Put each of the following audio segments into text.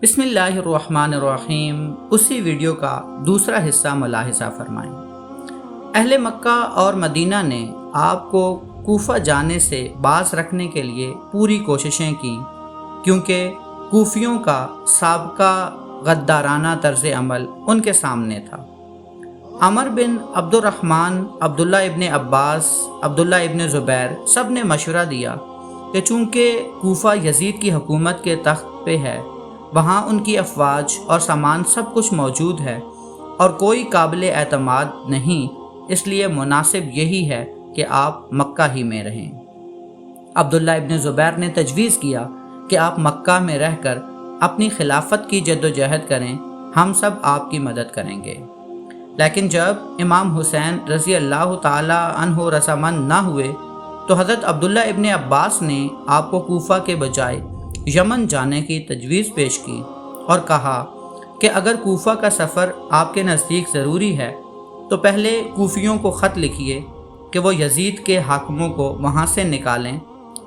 بسم اللہ الرحمن الرحیم۔ اسی ویڈیو کا دوسرا حصہ ملاحظہ فرمائیں۔ اہل مکہ اور مدینہ نے آپ کو کوفہ جانے سے باز رکھنے کے لیے پوری کوششیں کیں، کیونکہ کوفیوں کا سابقہ غدارانہ طرز عمل ان کے سامنے تھا۔ عمر بن عبد الرحمن، عبداللہ ابن عباس، عبداللہ ابن زبیر سب نے مشورہ دیا کہ چونکہ کوفہ یزید کی حکومت کے تخت پہ ہے، وہاں ان کی افواج اور سامان سب کچھ موجود ہے اور کوئی قابل اعتماد نہیں، اس لیے مناسب یہی ہے کہ آپ مکہ ہی میں رہیں۔ عبداللہ ابن زبیر نے تجویز کیا کہ آپ مکہ میں رہ کر اپنی خلافت کی جد و جہد کریں، ہم سب آپ کی مدد کریں گے۔ لیکن جب امام حسین رضی اللہ تعالی عنہ رضامند نہ ہوئے تو حضرت عبداللہ ابن عباس نے آپ کو کوفہ کے بجائے یمن جانے کی تجویز پیش کی اور کہا کہ اگر کوفہ کا سفر آپ کے نزدیک ضروری ہے تو پہلے کوفیوں کو خط لکھیے کہ وہ یزید کے حاکموں کو وہاں سے نکالیں،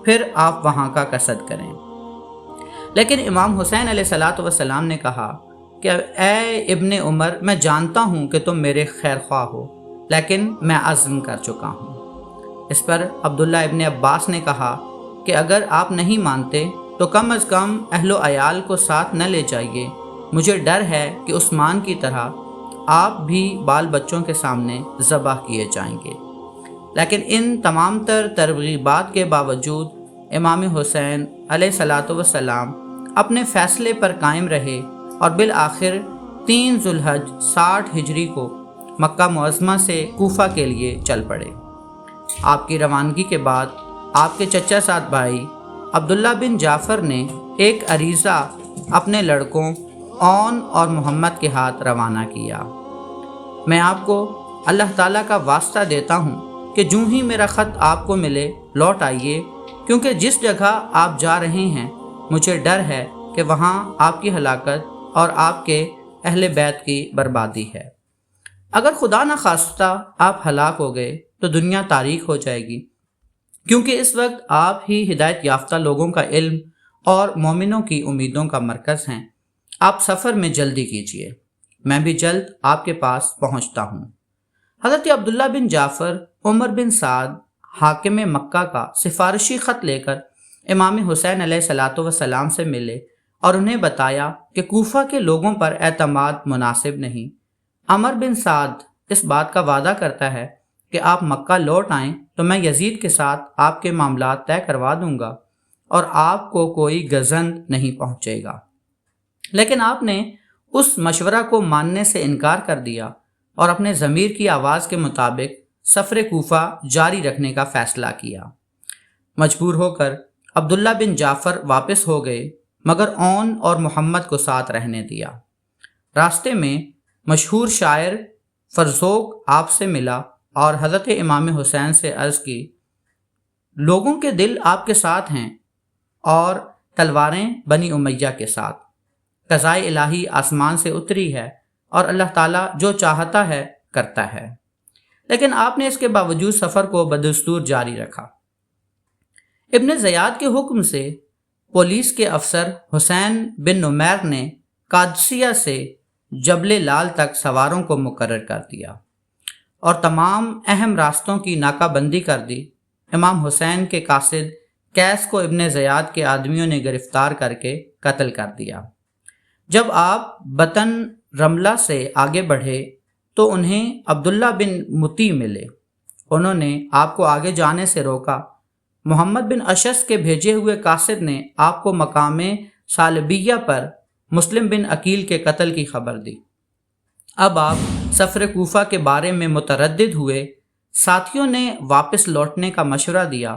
پھر آپ وہاں کا قصد کریں۔ لیکن امام حسین علیہ السلام نے کہا کہ اے ابن عمر، میں جانتا ہوں کہ تم میرے خیر خواہ ہو، لیکن میں عزم کر چکا ہوں۔ اس پر عبداللہ ابن عباس نے کہا کہ اگر آپ نہیں مانتے تو کم از کم اہل و عیال کو ساتھ نہ لے جائیے، مجھے ڈر ہے کہ عثمان کی طرح آپ بھی بال بچوں کے سامنے ذبح کیے جائیں گے۔ لیکن ان تمام تر ترغیبات کے باوجود امام حسین علیہ السلام اپنے فیصلے پر قائم رہے اور بالآخر 3 ذوالحج 60 ہجری کو مکہ معظمہ سے کوفہ کے لیے چل پڑے۔ آپ کی روانگی کے بعد آپ کے چچا زاد بھائی عبداللہ بن جعفر نے ایک عریضہ اپنے لڑکوں اون اور محمد کے ہاتھ روانہ کیا۔ میں آپ کو اللہ تعالیٰ کا واسطہ دیتا ہوں کہ جوں ہی میرا خط آپ کو ملے لوٹ آئیے، کیونکہ جس جگہ آپ جا رہے ہیں مجھے ڈر ہے کہ وہاں آپ کی ہلاکت اور آپ کے اہل بیت کی بربادی ہے۔ اگر خدا نخواستہ آپ ہلاک ہو گئے تو دنیا تاریک ہو جائے گی، کیونکہ اس وقت آپ ہی ہدایت یافتہ لوگوں کا علم اور مومنوں کی امیدوں کا مرکز ہیں۔ آپ سفر میں جلدی کیجیے، میں بھی جلد آپ کے پاس پہنچتا ہوں۔ حضرت عبداللہ بن جعفر عمر بن سعد حاکم مکہ کا سفارشی خط لے کر امام حسین علیہ السلام سے ملے اور انہیں بتایا کہ کوفہ کے لوگوں پر اعتماد مناسب نہیں۔ عمر بن سعد اس بات کا وعدہ کرتا ہے کہ آپ مکہ لوٹ آئیں تو میں یزید کے ساتھ آپ کے معاملات طے کروا دوں گا اور آپ کو کوئی گزند نہیں پہنچے گا۔ لیکن آپ نے اس مشورہ کو ماننے سے انکار کر دیا اور اپنے ضمیر کی آواز کے مطابق سفر کوفہ جاری رکھنے کا فیصلہ کیا۔ مجبور ہو کر عبداللہ بن جعفر واپس ہو گئے، مگر اون اور محمد کو ساتھ رہنے دیا۔ راستے میں مشہور شاعر فرزوق آپ سے ملا اور حضرت امام حسین سے عرض کی، لوگوں کے دل آپ کے ساتھ ہیں اور تلواریں بنی امیہ کے ساتھ۔ قضائے الہی آسمان سے اتری ہے اور اللہ تعالیٰ جو چاہتا ہے کرتا ہے۔ لیکن آپ نے اس کے باوجود سفر کو بدستور جاری رکھا۔ ابن زیاد کے حکم سے پولیس کے افسر حسین بن نمیر نے قادسیہ سے جبل لال تک سواروں کو مقرر کر دیا اور تمام اہم راستوں کی ناکہ بندی کر دی۔ امام حسین کے قاصد قیس کو ابن زیاد کے آدمیوں نے گرفتار کر کے قتل کر دیا۔ جب آپ بطن رملہ سے آگے بڑھے تو انہیں عبداللہ بن مطیع ملے۔ انہوں نے آپ کو آگے جانے سے روکا۔ محمد بن اشعث کے بھیجے ہوئے قاصد نے آپ کو مقام صالبیہ پر مسلم بن عقیل کے قتل کی خبر دی۔ اب آپ سفر کوفہ کے بارے میں متردد ہوئے۔ ساتھیوں نے واپس لوٹنے کا مشورہ دیا،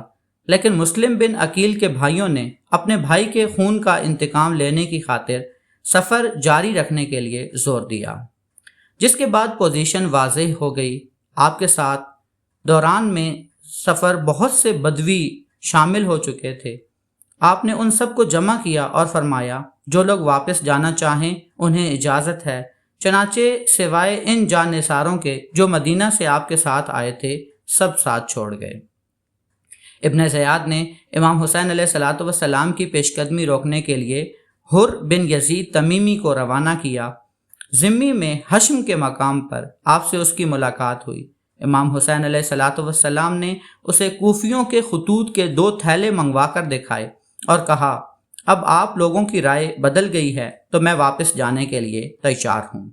لیکن مسلم بن عقیل کے بھائیوں نے اپنے بھائی کے خون کا انتقام لینے کی خاطر سفر جاری رکھنے کے لیے زور دیا، جس کے بعد پوزیشن واضح ہو گئی۔ آپ کے ساتھ دوران میں سفر بہت سے بدوی شامل ہو چکے تھے۔ آپ نے ان سب کو جمع کیا اور فرمایا، جو لوگ واپس جانا چاہیں انہیں اجازت ہے۔ چنانچہ سوائے ان جان نثاروں کے جو مدینہ سے آپ کے ساتھ آئے تھے، سب ساتھ چھوڑ گئے۔ ابن زیاد نے امام حسین علیہ السلام کی پیش قدمی روکنے کے لیے حر بن یزید تمیمی کو روانہ کیا۔ ذمی میں حشم کے مقام پر آپ سے اس کی ملاقات ہوئی۔ امام حسین علیہ الصلوۃ والسلام نے اسے کوفیوں کے خطوط کے 2 تھیلے منگوا کر دکھائے اور کہا، اب آپ لوگوں کی رائے بدل گئی ہے تو میں واپس جانے کے لیے تیار ہوں۔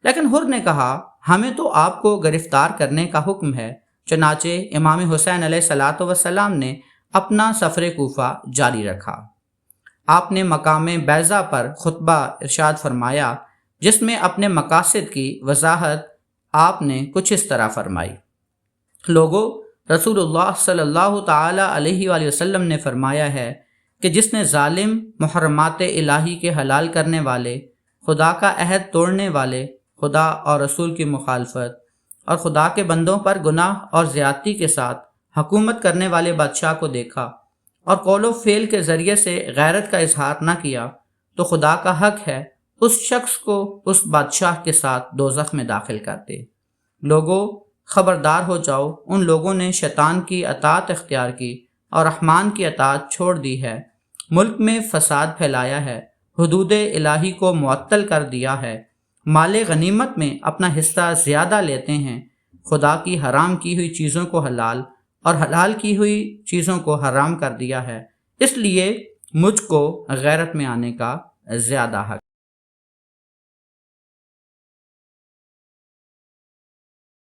لیکن حر نے کہا، ہمیں تو آپ کو گرفتار کرنے کا حکم ہے۔ چنانچہ امام حسین علیہ الصلوۃ والسلام نے اپنا سفر کوفہ جاری رکھا۔ آپ نے مقام بیضہ پر خطبہ ارشاد فرمایا، جس میں اپنے مقاصد کی وضاحت آپ نے کچھ اس طرح فرمائی۔ لوگو، رسول اللہ صلی اللہ تعالی علیہ وآلہ وسلم نے فرمایا ہے کہ جس نے ظالم، محرمات الہی کے حلال کرنے والے، خدا کا عہد توڑنے والے، خدا اور رسول کی مخالفت اور خدا کے بندوں پر گناہ اور زیادتی کے ساتھ حکومت کرنے والے بادشاہ کو دیکھا اور قول و فعل کے ذریعے سے غیرت کا اظہار نہ کیا، تو خدا کا حق ہے اس شخص کو اس بادشاہ کے ساتھ دوزخ میں داخل کر دے۔ لوگو، خبردار ہو جاؤ، ان لوگوں نے شیطان کی اطاعت اختیار کی اور رحمان کی اطاعت چھوڑ دی ہے، ملک میں فساد پھیلایا ہے، حدود الہی کو معطل کر دیا ہے، مال غنیمت میں اپنا حصہ زیادہ لیتے ہیں، خدا کی حرام کی ہوئی چیزوں کو حلال اور حلال کی ہوئی چیزوں کو حرام کر دیا ہے، اس لیے مجھ کو غیرت میں آنے کا زیادہ حق۔